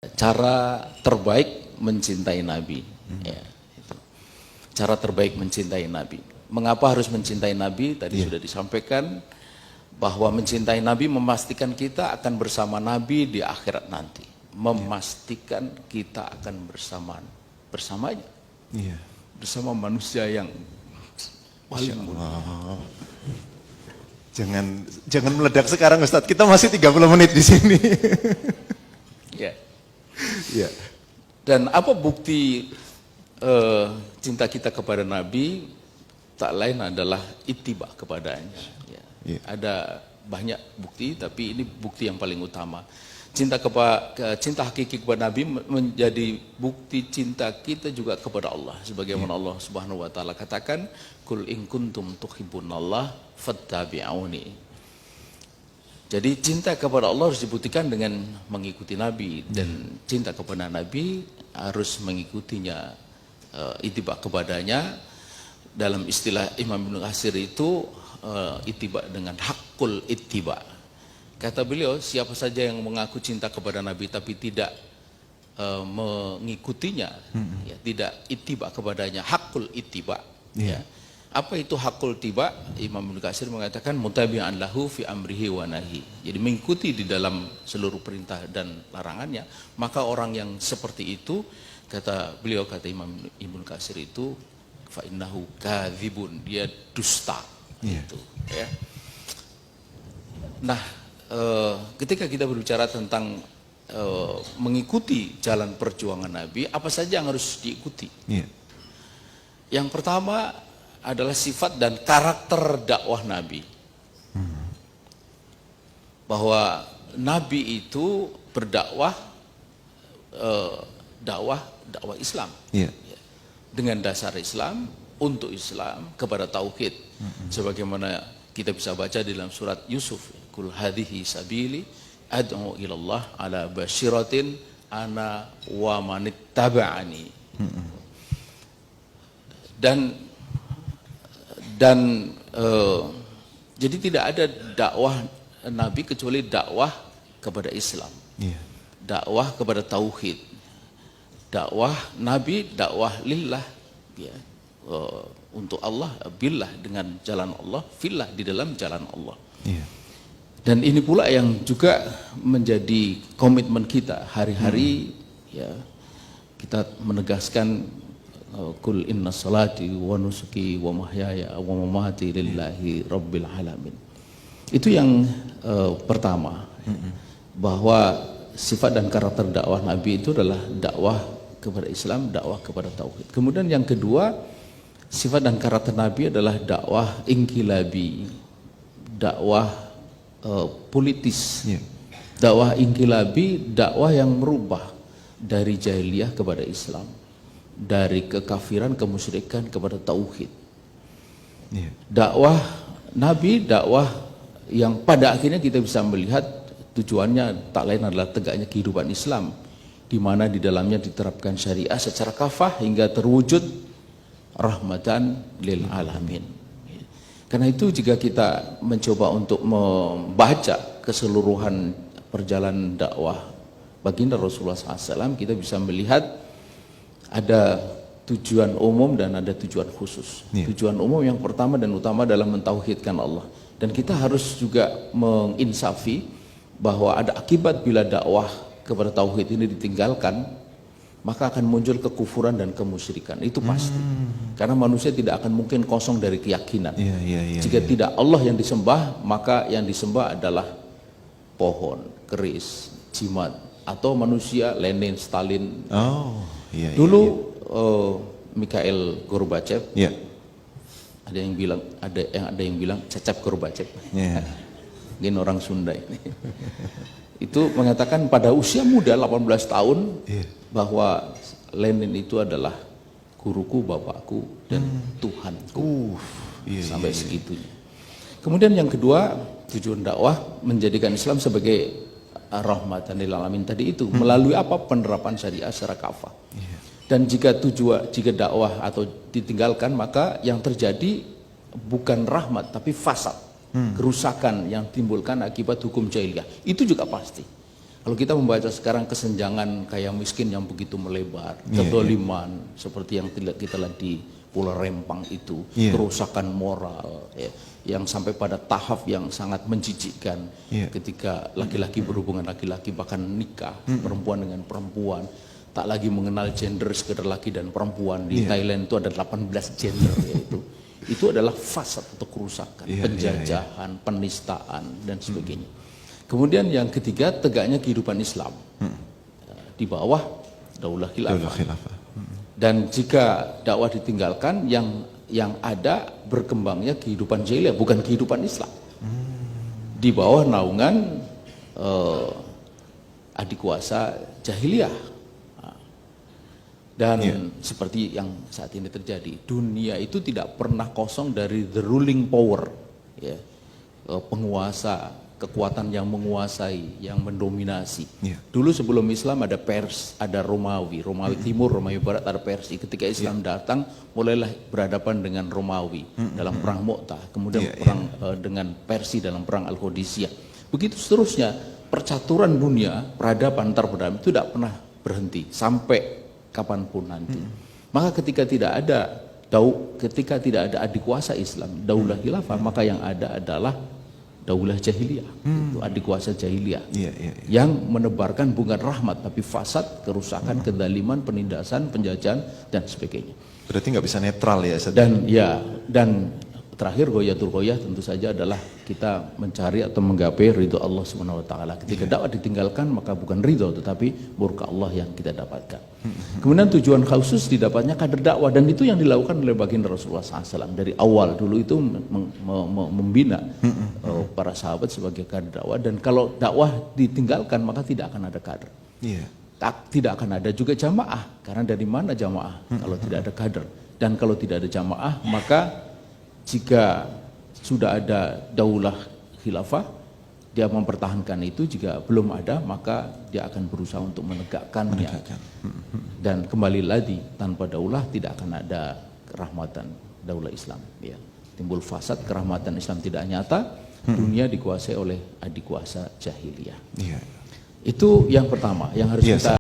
Cara terbaik mencintai Nabi. Ya, itu. Cara terbaik mencintai Nabi. Mengapa harus mencintai Nabi? Tadi sudah disampaikan bahwa mencintai Nabi memastikan kita akan bersama Nabi di akhirat nanti. Memastikan kita akan bersamanya. Bersama manusia yang paling mulia. Jangan meledak sekarang Ustadz, kita masih 30 menit di sini. Ya. Dan apa bukti cinta kita kepada Nabi? Tak lain adalah ittiba kepadanya. Ada banyak bukti, tapi ini bukti yang paling utama. Cinta hakiki kepada Nabi menjadi bukti cinta kita juga kepada Allah. Sebagaimana Allah Subhanahu Wa Taala katakan, "Qul in kuntum tuhibbunallah fattabi'uni." Jadi cinta kepada Allah harus dibuktikan dengan mengikuti Nabi, dan cinta kepada Nabi harus mengikutinya, ittiba kepadanya. Dalam istilah Imam Ibnu Katsir itu ittiba dengan hakul ittiba. Kata beliau, siapa saja yang mengaku cinta kepada Nabi tapi tidak mengikutinya, ya, tidak ittiba kepadanya, hakul ittiba. Ya. Apa itu hakul tiba? Imam Ibnu Katsir mengatakan mutabi'an lahu fi amrihi wa nahi. Jadi mengikuti di dalam seluruh perintah dan larangannya. Maka orang yang seperti itu, kata beliau, kata Imam Ibnu Katsir itu, fa innahu kadzibun, dia dusta. Itu, ya. Nah, ketika kita berbicara tentang mengikuti jalan perjuangan Nabi, apa saja yang harus diikuti? Yang pertama adalah sifat dan karakter dakwah Nabi. Bahwa Nabi itu berdakwah dakwah Islam. Dengan dasar Islam, untuk Islam, kepada tauhid. Sebagaimana kita bisa baca di dalam surat Yusuf, "Qul hadhihi sabili ad'u ilallah ala basyiratin ana wa manittaba'ani." Dan jadi tidak ada dakwah Nabi kecuali dakwah kepada Islam, dakwah kepada tauhid, dakwah Nabi, dakwah lillah, ya, untuk Allah, billah dengan jalan Allah, fillah di dalam jalan Allah. Dan ini pula yang juga menjadi komitmen kita hari-hari, ya, kita menegaskan Qul inna salati wa nusuki wa mahyaya wa mamati lillahi rabbil alamin. Itu yang pertama, bahwa sifat dan karakter dakwah Nabi itu adalah dakwah kepada Islam, dakwah kepada tauhid. Kemudian yang kedua, sifat dan karakter Nabi adalah dakwah inqilabi, dakwah politis. Dakwah inqilabi, dakwah yang merubah dari jahiliyah kepada Islam, dari kekafiran, kemusyrikan kepada tauhid. Dakwah Nabi, dakwah yang pada akhirnya kita bisa melihat tujuannya tak lain adalah tegaknya kehidupan Islam, di mana di dalamnya diterapkan syariah secara kafah hingga terwujud rahmatan lil alamin. Karena itu jika kita mencoba untuk membaca keseluruhan perjalanan dakwah baginda Rasulullah SAW, kita bisa melihat ada tujuan umum dan ada tujuan khusus. Tujuan umum yang pertama dan utama adalah mentauhidkan Allah. Dan kita harus juga menginsafi bahwa ada akibat bila dakwah kepada tauhid ini ditinggalkan, maka akan muncul kekufuran dan kemusyrikan. Itu pasti. Karena manusia tidak akan mungkin kosong dari keyakinan. Jika tidak Allah yang disembah, maka yang disembah adalah pohon, keris, jimat, atau manusia, Lenin, Stalin. Dulu Mikhail Gorbachev, ada yang bilang Cecep Gorbachev, ini orang Sunda ini. Itu mengatakan pada usia muda 18 tahun bahwa Lenin itu adalah guruku, bapakku, dan Tuhanku. Sampai segitunya. Kemudian yang kedua, tujuan dakwah menjadikan Islam sebagai rahmatan lil alamin tadi itu, melalui apa? Penerapan syariah secara kafah. Dan jika dakwah atau ditinggalkan, maka yang terjadi bukan rahmat tapi fasad, kerusakan yang timbulkan akibat hukum jahiliyah. Itu juga pasti. Kalau kita membaca sekarang kesenjangan kaya miskin yang begitu melebar, kedoliman seperti yang kita lihat di Pulau Rempang itu, kerusakan moral, yang sampai pada tahap yang sangat menjijikkan ketika laki-laki berhubungan laki-laki, bahkan nikah perempuan dengan perempuan, tak lagi mengenal gender sekedar laki dan perempuan. Di Thailand itu ada 18 gender, yaitu itu adalah fasad atau kerusakan, penjajahan, penistaan dan sebagainya. Kemudian yang ketiga, tegaknya kehidupan Islam di bawah daulah khilafah. Dan jika dakwah ditinggalkan, yang ada berkembangnya kehidupan jahiliyah, bukan kehidupan Islam. Di bawah naungan adik kuasa jahiliyah. Dan seperti yang saat ini terjadi, dunia itu tidak pernah kosong dari the ruling power, penguasa, kekuatan yang menguasai, yang mendominasi. Dulu sebelum Islam ada Pers, ada Romawi Timur, Romawi Barat, ada Persia. Ketika Islam datang, mulailah berhadapan dengan Romawi dalam perang Mu'tah, kemudian perang dengan Persia dalam perang Al-Qadisiyah. Begitu seterusnya, percaturan dunia, peradaban antar peradaban itu tidak pernah berhenti sampai kapanpun nanti. Maka ketika tidak ada adik kuasa Islam, daulah khilafah, maka yang ada adalah daulah jahiliyah, itu adik kuasa jahiliyah yang menebarkan bukan rahmat tapi fasad, kerusakan, kedaliman, penindasan, penjajahan dan sebagainya. Berarti nggak bisa netral ya? Dan terakhir goyatul goyah tentu saja adalah kita mencari atau menggapai ridho Allah Subhanahu wa taala. Ketika dakwah ditinggalkan, maka bukan ridho tetapi murka Allah yang kita dapatkan. Kemudian tujuan khusus didapatnya kader dakwah, dan itu yang dilakukan oleh baginda Rasulullah SAW dari awal. Dulu itu membina para sahabat sebagai kader dakwah, dan kalau dakwah ditinggalkan maka tidak akan ada kader. Tidak akan ada juga jamaah, karena dari mana jamaah kalau tidak ada kader? Dan kalau tidak ada jamaah, maka jika sudah ada daulah khilafah, dia mempertahankan itu. Jika belum ada, maka dia akan berusaha untuk menegakkannya. Dan kembali lagi, tanpa daulah tidak akan ada kerahmatan daulah Islam. Timbul fasad, kerahmatan Islam tidak nyata, dunia dikuasai oleh adik kuasa jahiliyah. Itu yang pertama yang harus kita